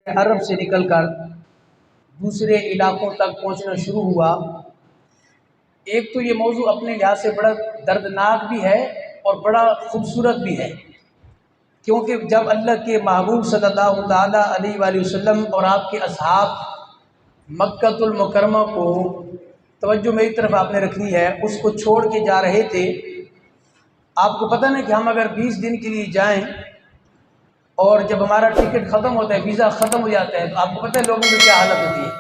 عرب سے نکل کر دوسرے علاقوں تک پہنچنا شروع ہوا۔ ایک تو یہ موضوع اپنے لحاظ سے بڑا دردناک بھی ہے اور بڑا خوبصورت بھی ہے، کیونکہ جب اللہ کے محبوب صلی اللہ تعالیٰ علیہ وآلہ وسلم اور آپ کے اصحاب مکہ المکرمہ کو، توجہ میری طرف آپ نے رکھنی ہے، اس کو چھوڑ کے جا رہے تھے۔ آپ کو پتہ نہیں کہ ہم اگر 20 دن کے لیے جائیں اور جب ہمارا ٹکٹ ختم ہوتا ہے، ویزا ختم ہو جاتا ہے، تو آپ کو پتہ ہے لوگوں کی کیا حالت ہوتی ہے؟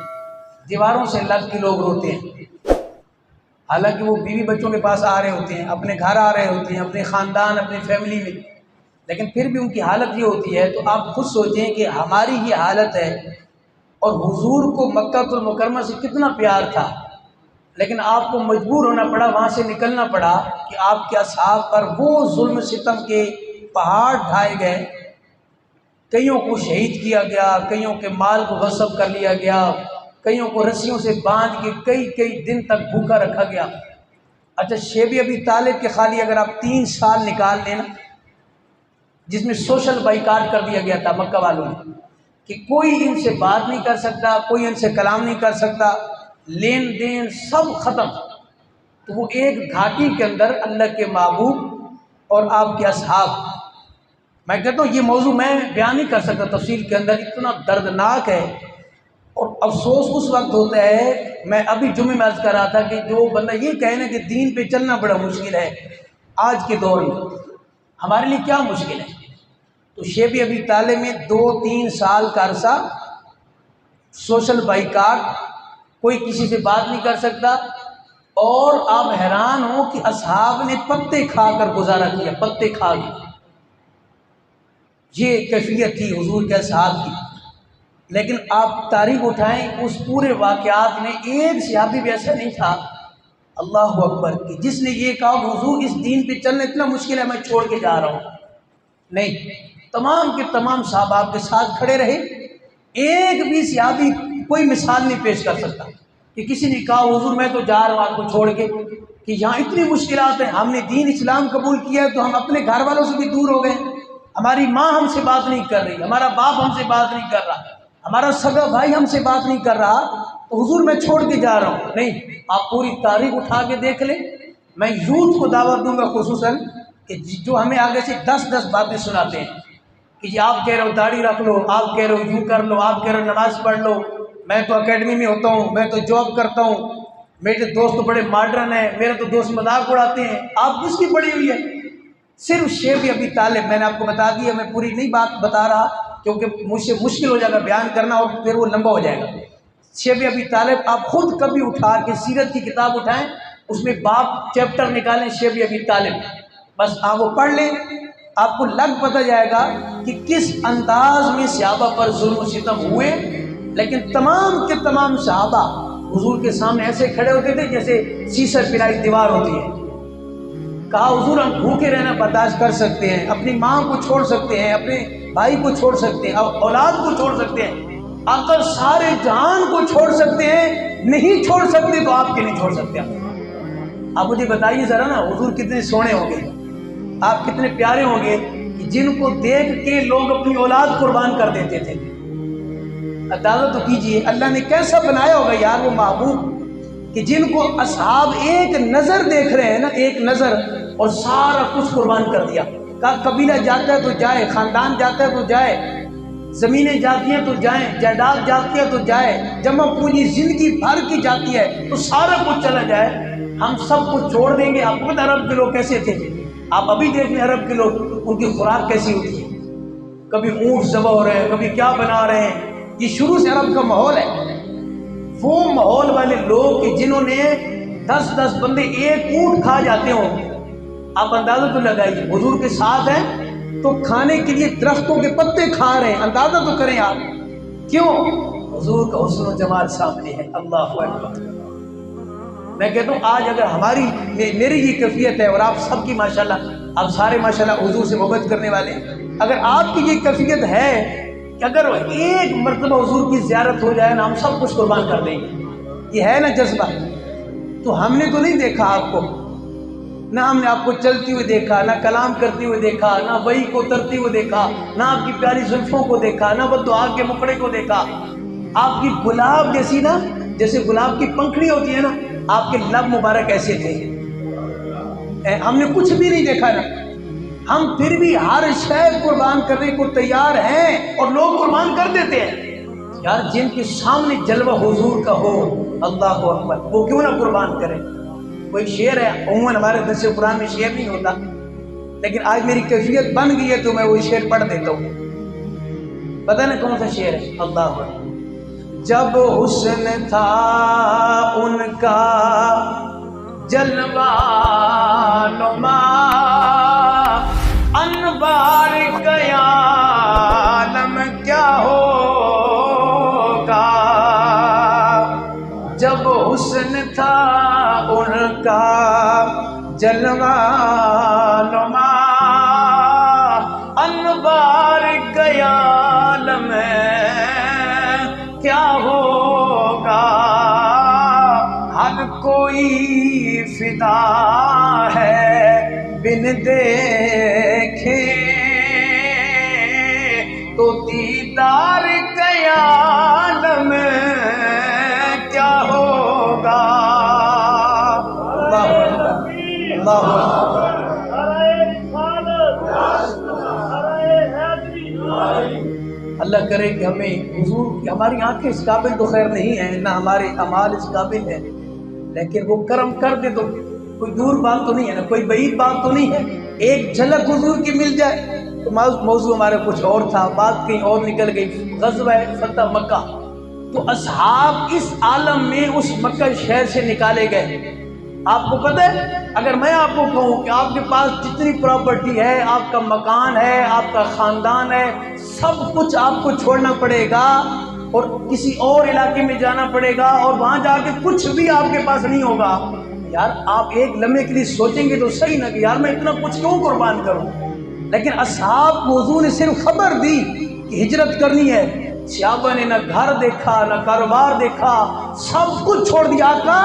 دیواروں سے لگ کے لوگ روتے ہیں، حالانکہ وہ بیوی بچوں کے پاس آ رہے ہوتے ہیں، اپنے گھر آ رہے ہوتے ہیں، اپنے خاندان، اپنی فیملی میں، لیکن پھر بھی ان کی حالت یہ ہوتی ہے۔ تو آپ خود سوچیں کہ ہماری یہ حالت ہے، اور حضور کو مکہ المکرمہ سے کتنا پیار تھا، لیکن آپ کو مجبور ہونا پڑا، وہاں سے نکلنا پڑا کہ آپ کے اصحاب پر وہ ظلم ستم کے پہاڑ ڈھائے گئے، کئیوں کو شہید کیا گیا، کئیوں کے مال کو غصب کر لیا گیا، کئیوں کو رسیوں سے باندھ کے کئی دن تک بھوکا رکھا گیا۔ اچھا، شیب ابی طالب کے خالی اگر آپ 3 سال نکال لینا، جس میں سوشل بائیکاٹ کر دیا گیا تھا مکہ والوں نے، کہ کوئی ان سے بات نہیں کر سکتا، کوئی ان سے کلام نہیں کر سکتا، لین دین سب ختم، تو وہ ایک گھاٹی کے اندر اللہ کے محبوب اور آپ کے اصحاب، میں کہتا ہوں یہ موضوع میں بیان نہیں کر سکتا تفصیل کے اندر، اتنا دردناک ہے۔ اور افسوس اس وقت ہوتا ہے، میں ابھی جمعے میں عرض کر رہا تھا کہ جو بندہ یہ کہے نا کہ دین پہ چلنا بڑا مشکل ہے آج کے دور میں، ہمارے لیے کیا مشکل ہے؟ تو شیب ابی طالب میں 2-3 سال کا عرصہ سوشل بائیکاٹ، کوئی کسی سے بات نہیں کر سکتا، اور آپ حیران ہوں کہ اصحاب نے پتے کھا کر گزارا کیا، پتے کھا کے، یہ کیفیت تھی حضور کے اصحاب کی۔ لیکن آپ تاریخ اٹھائیں، اس پورے واقعات میں ایک صحابی بھی ایسا نہیں تھا، اللہ اکبر، کہ جس نے یہ کہا کہ حضور اس دین پہ چلنا اتنا مشکل ہے، میں چھوڑ کے جا رہا ہوں۔ نہیں، تمام کے تمام صحابہ آپ کے ساتھ کھڑے رہے، ایک بھی صحابی کوئی مثال نہیں پیش کر سکتا کہ کسی نے کہا حضور میں تو جا رہا ہوں آپ کو چھوڑ کے، کہ یہاں اتنی مشکلات ہیں، ہم نے دین اسلام قبول کیا ہے تو ہم اپنے گھر والوں سے بھی دور ہو گئے، ہماری ماں ہم سے بات نہیں کر رہی، ہمارا باپ ہم سے بات نہیں کر رہا، ہمارا سگا بھائی ہم سے بات نہیں کر رہا، تو حضور میں چھوڑ کے جا رہا ہوں۔ نہیں، آپ پوری تاریخ اٹھا کے دیکھ لیں۔ میں یوتھ کو دعوت دوں گا خصوصاً، کہ جو ہمیں آگے سے 10 باتیں سناتے ہیں کہ جی آپ کہہ رہے ہو داڑھی رکھ لو، آپ کہہ رہے ہو یوں کر لو، آپ کہہ رہے ہو نماز پڑھ لو، میں تو اکیڈمی میں ہوتا ہوں، میں تو جاب کرتا ہوں، میرے دوست تو بڑے ماڈرن ہیں، میرے تو دوست مذاق اڑاتے ہیں، آپ کس کی پڑھی ہوئی ہے؟ صرف شیب ابی طالب، میں نے آپ کو بتا دیا، میں پوری نہیں بات بتا رہا کیونکہ مجھ سے مشکل ہو جائے گا بیان کرنا اور پھر وہ لمبا ہو جائے گا۔ شیب ابی طالب آپ خود کبھی اٹھا کے سیرت کی کتاب اٹھائیں، اس میں باب چیپٹر نکالیں شیب ابی طالب، بس آپ وہ پڑھ لیں، آپ کو لگ پتہ جائے گا کہ کس انداز میں صحابہ پر ظلم و ستم ہوئے۔ لیکن تمام کے تمام صحابہ حضور کے سامنے ایسے کھڑے ہوتے تھے جیسے سیسر پلائی دیوار ہوتی ہے۔ کہا حضور ہم بھوکے رہنا برداشت کر سکتے ہیں، اپنی ماں کو چھوڑ سکتے ہیں، اپنے بھائی کو چھوڑ سکتے ہیں، اولاد کو چھوڑ سکتے ہیں، اگر سارے جہان کو چھوڑ سکتے ہیں، نہیں چھوڑ سکتے تو آپ کے نہیں چھوڑ سکتے۔ آپ مجھے بتائیے ذرا نا، حضور کتنے سونے ہوں گے، آپ کتنے پیارے ہوں گے کہ جن کو دیکھ کے لوگ اپنی اولاد قربان کر دیتے تھے۔ اندازہ تو کیجئے اللہ نے کیسا بنایا ہوگا یار وہ محبوب، کہ جن کو اصحاب ایک نظر دیکھ رہے ہیں نا، ایک نظر، اور سارا کچھ قربان کر دیا۔ کہا قبیلہ جاتا ہے تو جائے، خاندان جاتا ہے تو جائے، زمینیں جاتی ہیں تو جائیں، جائیداد جاتی ہے تو جائے، جمع پونجی زندگی بھر کی جاتی ہے تو سارا کچھ چلا جائے، ہم سب کچھ چھوڑ دیں گے۔ آپ کو پتہ عرب کے لوگ کیسے تھے؟ آپ ابھی دیکھ لیں عرب کے لوگ، ان کی خوراک کیسی ہوتی ہے، کبھی اونٹ ذبح ہو رہے ہیں، کبھی کیا بنا رہے ہیں، یہ شروع سے عرب کا ماحول ہے۔ وہ ماحول والے لوگ کہ جنہوں نے 10 بندے ایک اونٹ کھا جاتے ہوں، آپ اندازہ تو لگائیے، حضور کے ساتھ ہیں تو کھانے کے لیے درختوں کے پتے کھا رہے ہیں، اندازہ تو کریں آپ، کیوں؟ حضور کا حسن و جمال سامنے ہے۔ اللہ اکبر۔ میں کہتا ہوں آج اگر ہماری میری یہ کیفیت ہے، اور آپ سب کی ماشاءاللہ، آپ سارے ماشاءاللہ حضور سے محبت کرنے والے، اگر آپ کی یہ کیفیت ہے کہ اگر ایک مرتبہ حضور کی زیارت ہو جائے نا، ہم سب کچھ قربان کر دیں گے، یہ ہے نا جذبہ، تو ہم نے تو نہیں دیکھا آپ کو، نہ ہم نے آپ کو چلتی ہوئے دیکھا، نہ کلام کرتے ہوئے دیکھا، نہ وحی کو اترتی ہوئے دیکھا، نہ آپ کی پیاری زلفوں کو دیکھا، نہ بددعا کے مکڑے کو دیکھا۔ آپ کی گلاب جیسی نا، جیسے گلاب کی پنکھڑی ہوتی ہے نا، آپ کے لب مبارک ایسے تھے۔ ہم نے کچھ بھی نہیں دیکھا نا، ہم پھر بھی ہر شے قربان کرنے کو تیار ہیں، اور لوگ قربان کر دیتے ہیں۔ یار جن کے سامنے جلوہ حضور کا ہو، اللہ اکبر، وہ کیوں نہ قربان کرے؟ کوئی شعر ہے، عموماً ہمارے درس قرآن میں شعر نہیں ہوتا، لیکن آج میری کیفیت بن گئی ہے تو میں وہ شعر پڑھ دیتا ہوں۔ پتہ نا کون سا شعر ہے؟ اللہ اکبر۔ جب حسن تھا ان کا جلوہ نما، انوار قیامت کیا ہوگا۔ جب حسن تھا ان کا جلوہ نما، انوار قیامت کیا ہوگا۔ ہر کوئی فدا ہے بن دیکھے تو دیدار قیامت کیا ہوگا۔ اللہ اللہ کرے کہ ہمیں حضور کی، ہماری آنکھیں اس قابل تو خیر نہیں ہیں، نہ ہمارے اعمال اس قابل ہیں، لیکن وہ کرم کر دے تو کوئی دور بات تو نہیں ہے نا، کوئی بعید بات تو نہیں ہے۔ ایک جھلک حضور کی مل جائے تو موضوع ہمارے کچھ اور تھا، بات کہیں اور نکل گئی۔ غزوہ فتح مکہ، تو اصحاب اس عالم میں اس مکہ شہر سے نکالے گئے۔ آپ کو پتہ ہے، اگر میں آپ کو کہوں کہ آپ کے پاس جتنی پراپرٹی ہے، آپ کا مکان ہے، آپ کا خاندان ہے، سب کچھ آپ کو چھوڑنا پڑے گا اور کسی اور علاقے میں جانا پڑے گا، اور وہاں جا کے کچھ بھی آپ کے پاس نہیں ہوگا، یار آپ ایک لمحے کے لیے سوچیں گے تو صحیح نا کہ یار میں اتنا کچھ کیوں قربان کروں؟ لیکن اصحاب موضوع نے صرف خبر دی کہ ہجرت کرنی ہے، صحابہ نے نہ گھر دیکھا نہ کاروبار دیکھا، سب کچھ چھوڑ دیا۔ آقا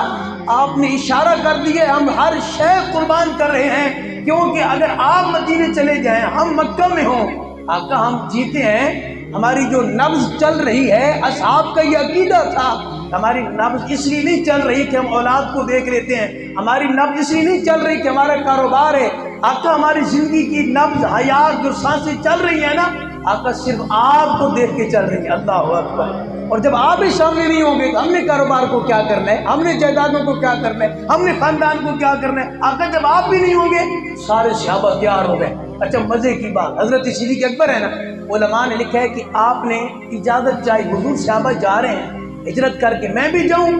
آپ نے اشارہ کر دیا، ہم ہر شے قربان کر رہے ہیں، کیونکہ اگر آپ مدینے چلے جائیں، ہم مکہ میں ہوں، آقا ہم جیتے ہیں، ہماری جو نبض چل رہی ہے، اصحاب کا یہ عقیدہ تھا، ہماری نبض اس لیے نہیں چل رہی کہ ہم اولاد کو دیکھ لیتے ہیں، ہماری نبض اس لیے نہیں چل رہی کہ ہمارا کاروبار ہے، آقا ہماری زندگی کی نبض، حیات، جو سانسیں چل رہی ہیں نا، آقا صرف آپ کو دیکھ کے چل رہی ہے۔ اللہ اکبر۔ اور جب آپ ہی سامنے نہیں ہوں گے تو ہم نے کاروبار کو کیا کرنا ہے، ہم نے جائیدادوں کو کیا کرنا ہے، ہم نے خاندان کو کیا کرنا ہے؟ آقا جب آپ بھی نہیں ہوں گے، سارے صحابہ تیار ہو گئے۔ اچھا مزے کی بات، حضرت صدیق اکبر ہے نا، علماء نے لکھا ہے کہ آپ نے اجازت چاہی، حضور صحابہ جا رہے ہیں ہجرت کر کے، میں بھی جاؤں؟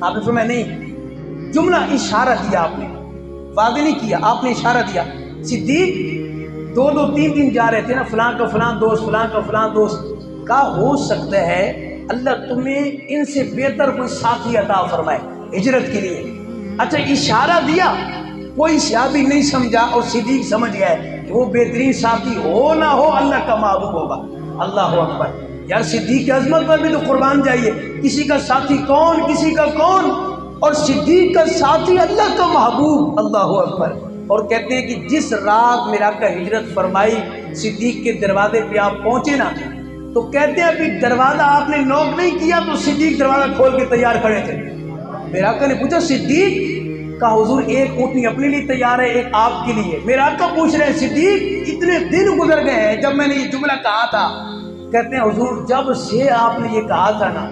آپ نے فرمایا نہیں، جملہ اشارہ دیا، آپ نے واضح نہیں کیا، آپ نے اشارہ دیا۔ صدیق دو دو تین دن جا رہے تھے نا، فلاں کا فلاں دوست، فلاں کا فلاں دوست کا، ہو سکتا ہے اللہ تمہیں ان سے بہتر کوئی ساتھی عطا فرمائے ہجرت کے لیے۔ اچھا اشارہ دیا، کوئی صحابی نہیں سمجھا اور صدیق سمجھ گیا کہ وہ بہترین ساتھی ہو نہ ہو اللہ کا محبوب ہوگا۔ اللہ اکبر۔ یار صدیق کی عظمت پر بھی تو قربان جائیے، کسی کا ساتھی کون، کسی کا کون، اور صدیق کا ساتھی اللہ کا محبوب۔ اللہ اکبر۔ اور کہتے ہیں کہ جس رات میرا کا ہجرت فرمائی، صدیق کے دروازے پہ آپ پہنچے نا، تو کہتے ہیں ابھی دروازہ آپ نے نوک نہیں کیا تو صدیق دروازہ کھول کے تیار کھڑے تھے۔ میرا آقا نے پوچھا صدیق کا، حضور ایک اونٹنی اپنے لیے تیار ہے، ایک آپ کے لیے۔ میرا آقا پوچھ رہے ہیں صدیق اتنے دن گزر گئے ہیں جب میں نے یہ جملہ کہا تھا؟ کہتے ہیں حضور جب سے آپ نے یہ کہا تھا نا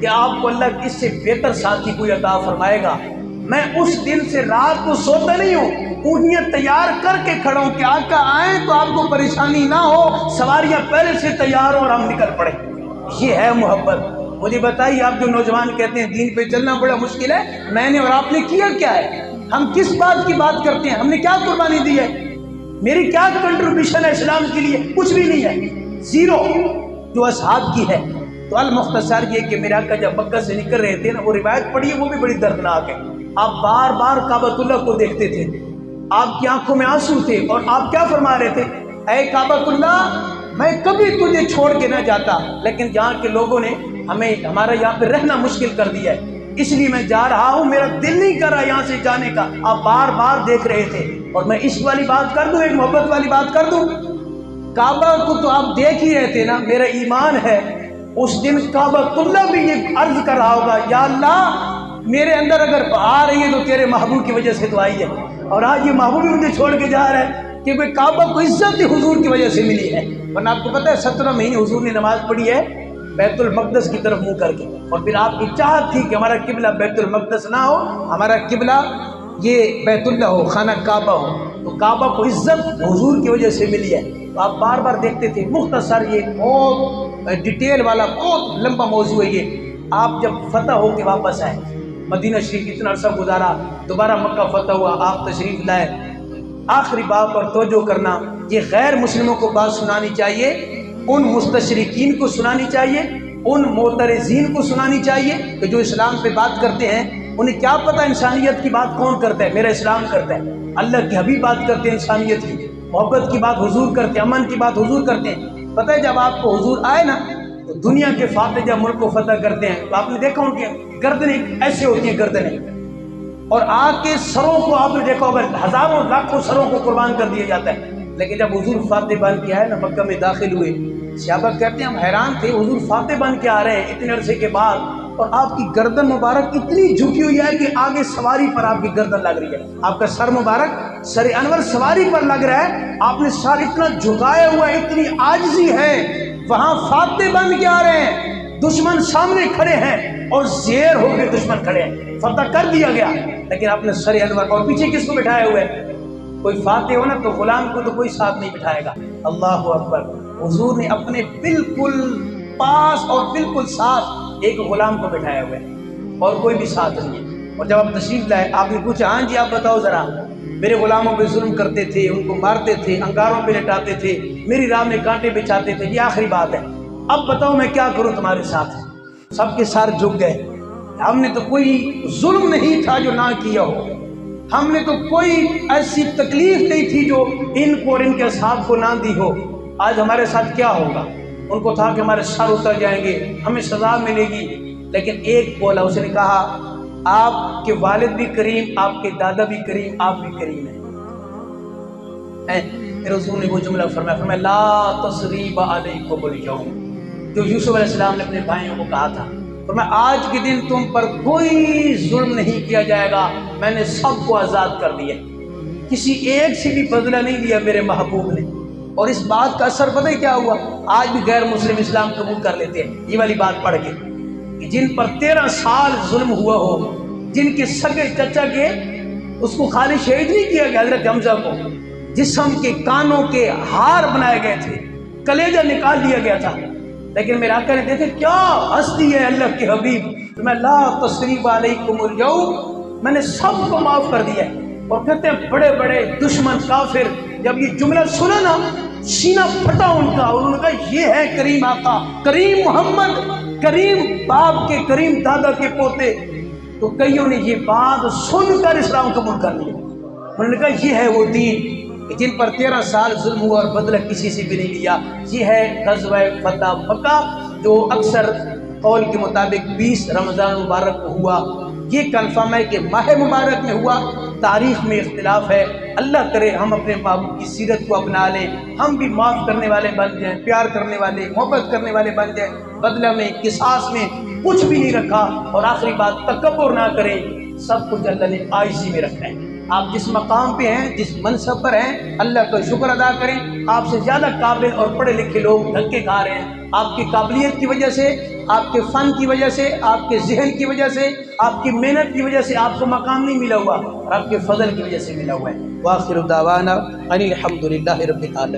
کہ آپ کو اللہ اس سے بہتر ساتھی کوئی عطا فرمائے گا، میں اس دن سے رات کو سوتا نہیں ہوں، اونٹنیاں تیار کر کے کھڑا ہوں کہ آقا آئیں تو آپ کو پریشانی نہ ہو، سواریاں پہلے سے تیار ہوں اور ہم نکل پڑے۔ یہ ہے محبت۔ مجھے بتائیے، آپ جو نوجوان کہتے ہیں دین پہ چلنا بڑا مشکل ہے، میں نے اور آپ نے کیا کیا ہے؟ ہم کس بات کی بات کرتے ہیں؟ ہم نے کیا قربانی دی ہے؟ میری کیا کنٹریبیوشن ہے اسلام کے لیے؟ کچھ بھی نہیں ہے، زیرو، جو اصحاب کی ہے۔ تو المختصر یہ کہ میرا آقا جب مکہ سے نکل رہے تھے نا، وہ روایت پڑھی ہے، وہ بھی بڑی دردناک ہے۔ آپ بار بار کعبۃ اللہ کو دیکھتے تھے، آپ کی آنکھوں میں آنسو تھے، اور آپ کیا فرما رہے تھے؟ اے کعبۃ اللہ، میں کبھی تجھے چھوڑ کے نہ جاتا، لیکن یہاں کے لوگوں نے ہمیں، ہمارا یہاں پہ رہنا مشکل کر دیا ہے، اس لیے میں جا رہا ہوں، میرا دل نہیں کر رہا یہاں سے جانے کا۔ آپ بار بار دیکھ رہے تھے، اور میں عشق والی بات کر دوں، ایک محبت والی بات کر دوں، کعبہ کو تو آپ دیکھ ہی رہے تھے نا۔ میرا ایمان ہے اس دن کعبہ اللہ بھی یہ عرض کر رہا ہوگا، یا اللہ میرے اندر اگر آ رہی ہے تو تیرے محبوب کی وجہ سے تو آئی ہے، اور آج یہ محبوب بھی مجھے چھوڑ کے جا رہا ہے، کیونکہ کعبہ کو عزت بھی حضور کی وجہ سے ملی ہے۔ ورنہ آپ کو پتہ ہے 17 مہینے حضور نے نماز پڑھی ہے بیت المقدس کی طرف منہ کر کے، اور پھر آپ کی چاہت تھی کہ ہمارا قبلہ بیت المقدس نہ ہو، ہمارا قبلہ یہ بیت اللہ ہو، خانہ کعبہ ہو، تو کعبہ کو عزت حضور کی وجہ سے ملی ہے۔ تو آپ بار بار دیکھتے تھے۔ مختصر یہ بہت ڈیٹیل والا بہت لمبا موضوع ہے یہ۔ آپ جب فتح ہو کے واپس آئے، مدینہ شریف اتنا عرصہ گزارا، دوبارہ مکہ فتح ہوا، آپ تشریف لائے، آخری بات پر توجہ کرنا، یہ غیر مسلموں کو بات سنانی چاہیے، ان مستشرقین کو سنانی چاہیے، ان معترضین کو سنانی چاہیے کہ جو اسلام پہ بات کرتے ہیں، انہیں کیا پتہ انسانیت کی بات کون کرتا ہے؟ میرا اسلام کرتا ہے۔ اللہ کے حبیب بات کرتے ہیں انسانیت کی، محبت کی بات حضور کرتے ہیں، امن کی بات حضور کرتے ہیں۔ پتہ ہے جب آپ کو حضور آئے نا تو دنیا کے فاتح جب ملک کو فتح کرتے ہیں تو آپ نے دیکھا ان کی گردنیں ایسے ہوتی ہیں، گردنیں، اور آگ کے سروں کو آپ نے دیکھا ہوگا، ہزاروں لاکھوں سروں کو قربان کر دیا جاتا ہے۔ لیکن جب حضور فاتح بن کے آئے نا، مکہ میں داخل ہوئے، صحابہ کہتے ہیں ہم حیران تھے، حضور فاتح بن کے آ رہے ہیں اتنے عرصے کے بعد، اور آپ کی گردن مبارک اتنی جھکی ہوئی ہے کہ آگے سواری پر آپ کی گردن لگ رہی ہے، آپ کا سر مبارک سر انور سواری پر لگ رہا ہے، آپ نے سر اتنا جھکایا ہوا ہے، اتنی عاجزی ہے۔ وہاں فاتح بن کے آ رہے ہیں، دشمن سامنے کھڑے ہیں اور زیر ہو کے دشمن کھڑے ہیں، فتح کر دیا گیا، لیکن آپ نے سر انور، اور پیچھے کس کو بٹھائے ہوئے؟ کوئی فاتح ہو نا تو غلام کو تو کوئی ساتھ نہیں بٹھائے گا۔ اللہ اکبر، حضور نے اپنے بالکل پاس اور بالکل ساتھ ایک غلام کو بٹھایا ہوا ہے، اور کوئی بھی ساتھ نہیں ہے۔ اور جب آپ تشریف لائے، آپ نے پوچھا ہاں جی آپ بتاؤ ذرا، میرے غلاموں پہ ظلم کرتے تھے، ان کو مارتے تھے، انگاروں پہ لٹاتے تھے، میری راہ میں کانٹے بچھاتے تھے، یہ آخری بات ہے، اب بتاؤ میں کیا کروں تمہارے ساتھ؟ سب کے سر جھک گئے۔ ہم نے تو کوئی ظلم نہیں تھا جو نہ کیا ہو، ہم نے تو کوئی ایسی تکلیف نہیں تھی جو ان کو اور ان کے اصحاب کو نہ دی ہو، آج ہمارے ساتھ کیا ہوگا؟ ان کو تھا کہ ہمارے سر اتر جائیں گے، ہمیں سزا ملے گی، لیکن ایک بولا، اس نے کہا آپ کے والد بھی کریم، آپ کے دادا بھی کریم، آپ بھی کریم ہیں۔ رسول نے وہ جملہ فرمایا لا تصریب علیکم الیوم، جو یوسف علیہ السلام نے اپنے بھائیوں کو کہا تھا، فرمایا آج کے دن تم پر کوئی ظلم نہیں کیا جائے گا، میں نے سب کو آزاد کر دیا، کسی ایک سے بھی بدلہ نہیں لیا میرے محبوب نے۔ اور اس بات کا اثر پتہ ہے کیا ہوا؟ آج بھی غیر مسلم اسلام قبول کر لیتے ہیں یہ والی بات پڑھ کے، کہ جن پر 13 سال ظلم ہوا ہو، جن کے سگے چچا کے اس کو خالی شہید نہیں کیا گیا، حضرت حمزہ کو جسم کے کانوں کے ہار بنائے گئے تھے، کلیجہ نکال دیا گیا تھا، لیکن میرے آقا نے دیکھے کیا ہستی ہے اللہ کے حبیب، میں لا تصریب علیکم الیوم، میں نے سب کو معاف کر دیا ہے۔ اور کہتے ہیں بڑے بڑے دشمن کافر جب یہ جملہ سنا نا، سینہ پھٹا ان کا، اور انہوں نے کہا یہ ہے کریم آقا، کریم محمد، کریم باپ کے، کریم دادا کے پوتے۔ تو کئیوں نے یہ بات سن کر اسلام قبول کر لیا، انہوں نے کہا یہ ہے وہ دین کہ جن پر 13 سال ظلم ہوا اور بدلہ کسی سے بھی نہیں لیا، یہ ہے غزوہ فتح مکہ، جو اکثر قول کے مطابق 20 رمضان مبارک کو ہوا۔ یہ کنفرم ہے کہ ماہ مبارک میں ہوا، تاریخ میں اختلاف ہے۔ اللہ کرے ہم اپنے محبوب کی سیرت کو اپنا لیں، ہم بھی معاف کرنے والے بن جائیں، پیار کرنے والے، محبت کرنے والے بن جائیں، بدلہ میں قصاص میں کچھ بھی نہیں رکھا، اور آخری بات تکبر نہ کریں، سب کچھ اللہ نے عاجزی میں رکھا ہے۔ آپ جس مقام پہ ہیں، جس منصب پر ہیں، اللہ کا شکر ادا کریں۔ آپ سے زیادہ قابل اور پڑھے لکھے لوگ دھکے کھا رہے ہیں، آپ کی قابلیت کی وجہ سے، آپ کے فن کی وجہ سے، آپ کے ذہن کی وجہ سے، آپ کی محنت کی وجہ سے آپ کو مقام نہیں ملا ہوا، اور آپ کے فضل کی وجہ سے ملا ہوا ہے۔ وآخر دعوانا ان الحمد للہ رب العالمین۔